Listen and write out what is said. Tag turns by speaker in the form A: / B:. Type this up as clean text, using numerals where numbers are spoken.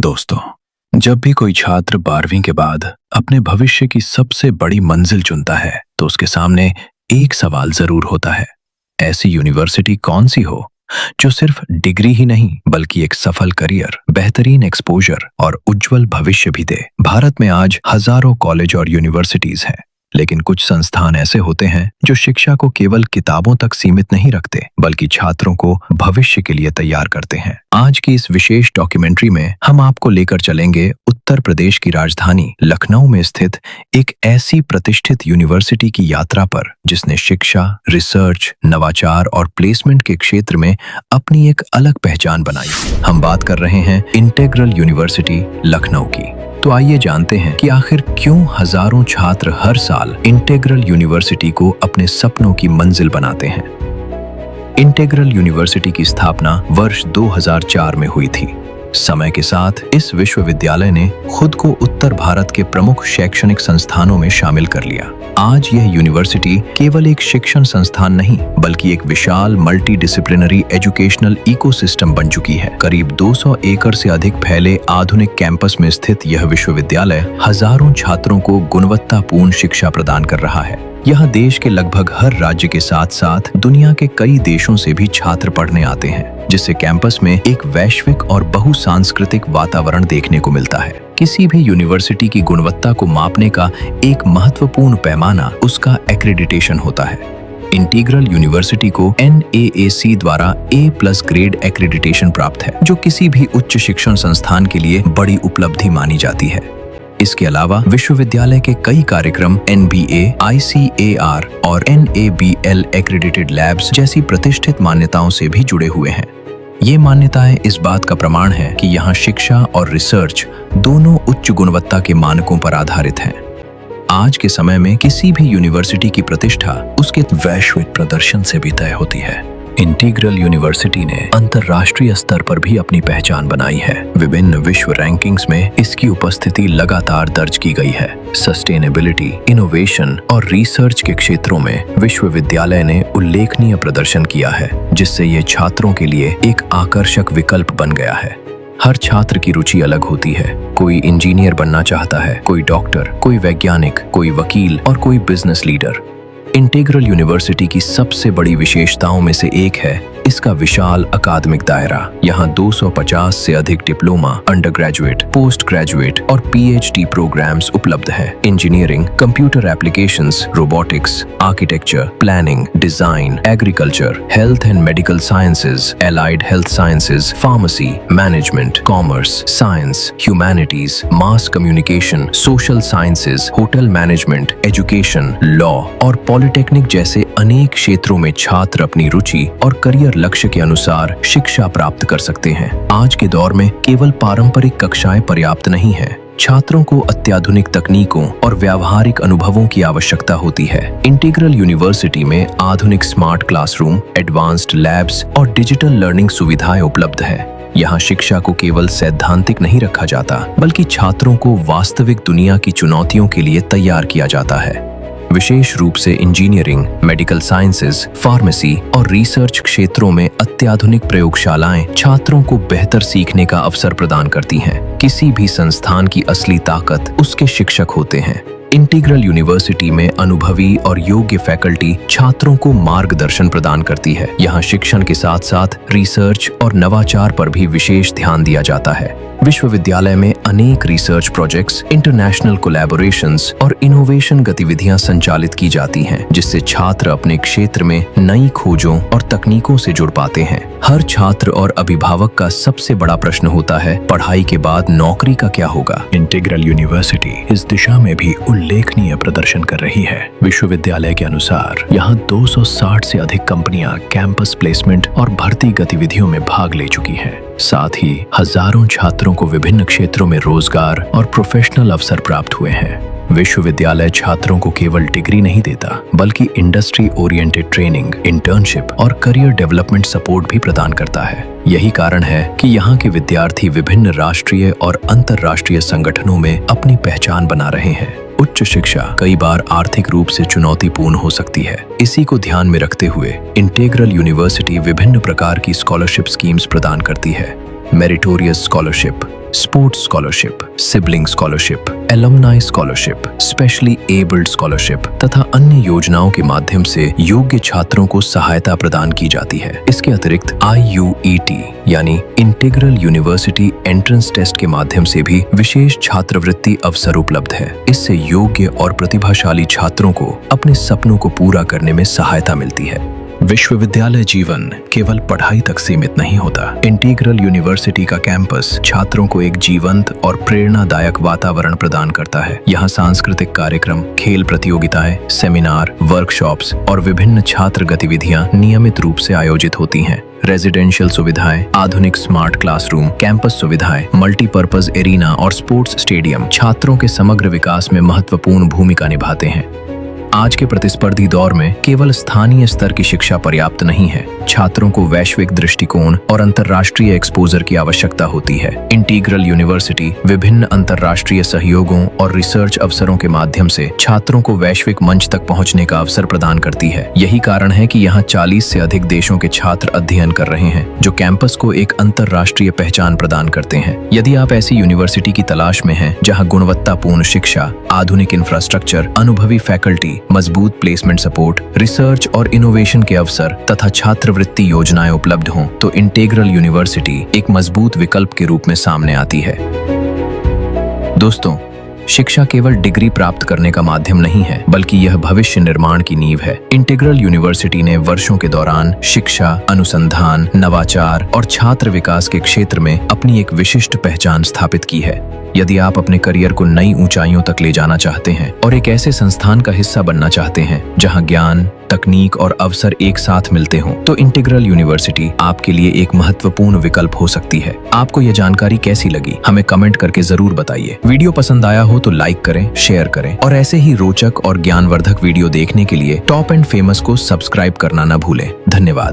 A: दोस्तों, जब भी कोई छात्र 12वीं के बाद अपने भविष्य की सबसे बड़ी मंजिल चुनता है तो उसके सामने एक सवाल जरूर होता है। ऐसी यूनिवर्सिटी कौन सी हो जो सिर्फ डिग्री ही नहीं बल्कि एक सफल करियर, बेहतरीन एक्सपोजर और उज्जवल भविष्य भी दे। भारत में आज हजारों कॉलेज और यूनिवर्सिटीज हैं, लेकिन कुछ संस्थान ऐसे होते हैं जो शिक्षा को केवल किताबों तक सीमित नहीं रखते बल्कि छात्रों को भविष्य के लिए तैयार करते हैं। आज की इस विशेष डॉक्यूमेंट्री में हम आपको लेकर चलेंगे उत्तर प्रदेश की राजधानी लखनऊ में स्थित एक ऐसी प्रतिष्ठित यूनिवर्सिटी की यात्रा पर जिसने शिक्षा, रिसर्च, नवाचार और प्लेसमेंट के क्षेत्र में अपनी एक अलग पहचान बनाई। हम बात कर रहे हैं इंटीग्रल यूनिवर्सिटी लखनऊ की। तो आइए जानते हैं कि आखिर क्यों हजारों छात्र हर साल इंटीग्रल यूनिवर्सिटी को अपने सपनों की मंजिल बनाते हैं। इंटीग्रल यूनिवर्सिटी की स्थापना वर्ष 2004 में हुई थी। समय के साथ इस विश्वविद्यालय ने खुद को उत्तर भारत के प्रमुख शैक्षणिक संस्थानों में शामिल कर लिया। आज यह यूनिवर्सिटी केवल एक शिक्षण संस्थान नहीं बल्कि एक विशाल मल्टी डिसिप्लिनरी एजुकेशनल इकोसिस्टम बन चुकी है। करीब 200 एकड़ से अधिक फैले आधुनिक कैंपस में स्थित यह विश्वविद्यालय हजारों छात्रों को गुणवत्तापूर्ण शिक्षा प्रदान कर रहा है। यहाँ देश के लगभग हर राज्य के साथ साथ दुनिया के कई देशों से भी छात्र पढ़ने आते हैं, जिससे कैंपस में एक वैश्विक और बहुसांस्कृतिक वातावरण देखने को मिलता है। किसी भी यूनिवर्सिटी की गुणवत्ता को मापने का एक महत्वपूर्ण पैमाना उसका एक्रेडिटेशन होता है। इंटीग्रल यूनिवर्सिटी को NAAC द्वारा A+ ग्रेड एक्रेडिटेशन प्राप्त है, जो किसी भी उच्च शिक्षण संस्थान के लिए बड़ी उपलब्धि मानी जाती है। इसके अलावा विश्वविद्यालय के कई कार्यक्रम NBA, ICAR और NABL एक्रेडिटेड लैब्स जैसी प्रतिष्ठित मान्यताओं से भी जुड़े हुए हैं। ये मान्यताएं इस बात का प्रमाण है कि यहाँ शिक्षा और रिसर्च दोनों उच्च गुणवत्ता के मानकों पर आधारित हैं। आज के समय में किसी भी यूनिवर्सिटी की प्रतिष्ठा उसके वैश्विक प्रदर्शन से भी तय होती है। इंटीग्रल यूनिवर्सिटी ने अंतर्राष्ट्रीय स्तर पर भी अपनी पहचान बनाई है। विभिन्न विश्व रैंकिंग्स में इसकी उपस्थिति लगातार दर्ज की गई है। सस्टेनेबिलिटी, इनोवेशन और रिसर्च के क्षेत्रों में विश्वविद्यालय ने उल्लेखनीय प्रदर्शन किया है, जिससे ये छात्रों के लिए एक आकर्षक विकल्प बन गया है। हर छात्र की रुचि अलग होती है। कोई इंजीनियर बनना चाहता है, कोई डॉक्टर, कोई वैज्ञानिक, कोई वकील और कोई बिजनेस लीडर। इंटीग्रल यूनिवर्सिटी की सबसे बड़ी विशेषताओं में से एक है इसका विशाल अकादमिक दायरा। यहाँ 250 से अधिक diploma, under graduate, post graduate और PhD प्रोग्राम्स उपलब्ध हैं। Engineering, computer applications, robotics, architecture, planning, design, agriculture, health and medical sciences, allied health sciences, pharmacy, management, commerce, science, humanities, mass communication, social sciences, hotel management, education, law और polytechnic जैसे अनेक क्षेत्रों में छात्र अपनी रुचि और करियर लक्ष्य के अनुसार शिक्षा प्राप्त कर सकते हैं। आज के दौर में केवल पारंपरिक कक्षाएं पर्याप्त नहीं है। छात्रों को अत्याधुनिक तकनीकों और व्यावहारिक अनुभवों की आवश्यकता होती है। इंटीग्रल यूनिवर्सिटी में आधुनिक स्मार्ट क्लासरूम, एडवांस्ड लैब्स और डिजिटल लर्निंग सुविधाएं उपलब्ध है। यहाँ शिक्षा को केवल सैद्धांतिक नहीं रखा जाता बल्कि छात्रों को वास्तविक दुनिया की चुनौतियों के लिए तैयार किया जाता है। विशेष रूप से इंजीनियरिंग, मेडिकल साइंसेज, फार्मेसी और रिसर्च क्षेत्रों में अत्याधुनिक प्रयोगशालाएं छात्रों को बेहतर सीखने का अवसर प्रदान करती हैं। किसी भी संस्थान की असली ताकत उसके शिक्षक होते हैं। इंटीग्रल यूनिवर्सिटी में अनुभवी और योग्य फैकल्टी छात्रों को मार्गदर्शन प्रदान करती है। यहाँ शिक्षण के साथ साथ रिसर्च और नवाचार पर भी विशेष ध्यान दिया जाता है। विश्वविद्यालय में अनेक रिसर्च प्रोजेक्ट्स, इंटरनेशनल कोलैबोरेशंस और इनोवेशन गतिविधियां संचालित की जाती हैं, जिससे छात्र अपने क्षेत्र में नई खोजों और तकनीकों से जुड़ पाते हैं। हर छात्र और अभिभावक का सबसे बड़ा प्रश्न होता है, पढ़ाई के बाद नौकरी का क्या होगा। इंटीग्रल यूनिवर्सिटी इस दिशा में भी उल्लेखनीय प्रदर्शन कर रही है। विश्वविद्यालय के अनुसार यहाँ 260 से अधिक कंपनियां कैंपस प्लेसमेंट और भर्ती गतिविधियों में भाग ले चुकी हैं। साथ ही हजारों छात्रों को विभिन्न क्षेत्रों में रोजगार और प्रोफेशनल अवसर प्राप्त हुए हैं। विश्वविद्यालय छात्रों को केवल डिग्री नहीं देता बल्कि इंडस्ट्री ओरिएंटेड ट्रेनिंग, इंटर्नशिप और करियर डेवलपमेंट सपोर्ट भी प्रदान करता है। यही कारण है कि यहाँ के विद्यार्थी विभिन्न राष्ट्रीय और अंतर्राष्ट्रीय संगठनों में अपनी पहचान बना रहे हैं। उच्च शिक्षा कई बार आर्थिक रूप से चुनौतीपूर्ण हो सकती है। इसी को ध्यान में रखते हुए इंटीग्रल यूनिवर्सिटी विभिन्न प्रकार की स्कॉलरशिप स्कीम्स प्रदान करती है। Meritorious scholarship, sports scholarship, sibling scholarship, alumni scholarship, specially abled scholarship तथा अन्य योजनाओं के माध्यम से योग्य छात्रों को सहायता प्रदान की जाती है। इसके अतिरिक्त IUET यानी इंटीग्रल यूनिवर्सिटी एंट्रेंस टेस्ट के माध्यम से भी विशेष छात्रवृत्ति अवसर उपलब्ध है। इससे योग्य और प्रतिभाशाली छात्रों को अपने सपनों को पूरा करने में सहायता मिलती है। विश्वविद्यालय जीवन केवल पढ़ाई तक सीमित नहीं होता। इंटीग्रल यूनिवर्सिटी का कैंपस छात्रों को एक जीवंत और प्रेरणादायक वातावरण प्रदान करता है। यहाँ सांस्कृतिक कार्यक्रम, खेल प्रतियोगिताएं, सेमिनार, वर्कशॉप्स और विभिन्न छात्र गतिविधियां नियमित रूप से आयोजित होती हैं। रेजिडेंशियल सुविधाएं, आधुनिक स्मार्ट क्लासरूम, कैंपस सुविधाएं, मल्टीपर्पज एरिना और स्पोर्ट्स स्टेडियम छात्रों के समग्र विकास में महत्वपूर्ण भूमिका निभाते हैं। आज के प्रतिस्पर्धी दौर में केवल स्थानीय स्तर की शिक्षा पर्याप्त नहीं है। छात्रों को वैश्विक दृष्टिकोण और अंतर्राष्ट्रीय एक्सपोजर की आवश्यकता होती है। इंटीग्रल यूनिवर्सिटी विभिन्न अंतर्राष्ट्रीय सहयोगों और रिसर्च अवसरों के माध्यम से छात्रों को वैश्विक मंच तक पहुंचने का अवसर प्रदान करती है। यही कारण है कि यहाँ 40 से अधिक देशों के छात्र अध्ययन कर रहे हैं, जो कैंपस को एक अंतर्राष्ट्रीय पहचान प्रदान करते हैं। यदि आप ऐसी यूनिवर्सिटी की तलाश में हैं जहाँ गुणवत्तापूर्ण शिक्षा, आधुनिक इंफ्रास्ट्रक्चर, अनुभवी फैकल्टी, मजबूत प्लेसमेंट सपोर्ट, रिसर्च और इनोवेशन के अवसर तथा छात्रवृत्ति योजनाएं उपलब्ध हों, तो इंटीग्रल यूनिवर्सिटी एक मजबूत विकल्प के रूप में सामने आती है। दोस्तों, शिक्षा केवल डिग्री प्राप्त करने का माध्यम नहीं है, बल्कि यह भविष्य निर्माण की नींव है। इंटीग्रल यूनिवर्सिटी ने वर्षों के दौरान शिक्षा, अनुसंधान, नवाचार और छात्र विकास के क्षेत्र में अपनी एक विशिष्ट पहचान स्थापित की है। यदि आप अपने करियर को नई ऊंचाइयों तक ले जाना चाहते हैं और एक ऐसे संस्थान का हिस्सा बनना चाहते हैं जहां ज्ञान, तकनीक और अवसर एक साथ मिलते हों, तो इंटीग्रल यूनिवर्सिटी आपके लिए एक महत्वपूर्ण विकल्प हो सकती है। आपको यह जानकारी कैसी लगी, हमें कमेंट करके जरूर बताइए। वीडियो पसंद आया हो तो लाइक करें, शेयर करें और ऐसे ही रोचक और ज्ञानवर्धक वीडियो देखने के लिए टॉप एंड फेमस को सब्सक्राइब करना न भूलें। धन्यवाद।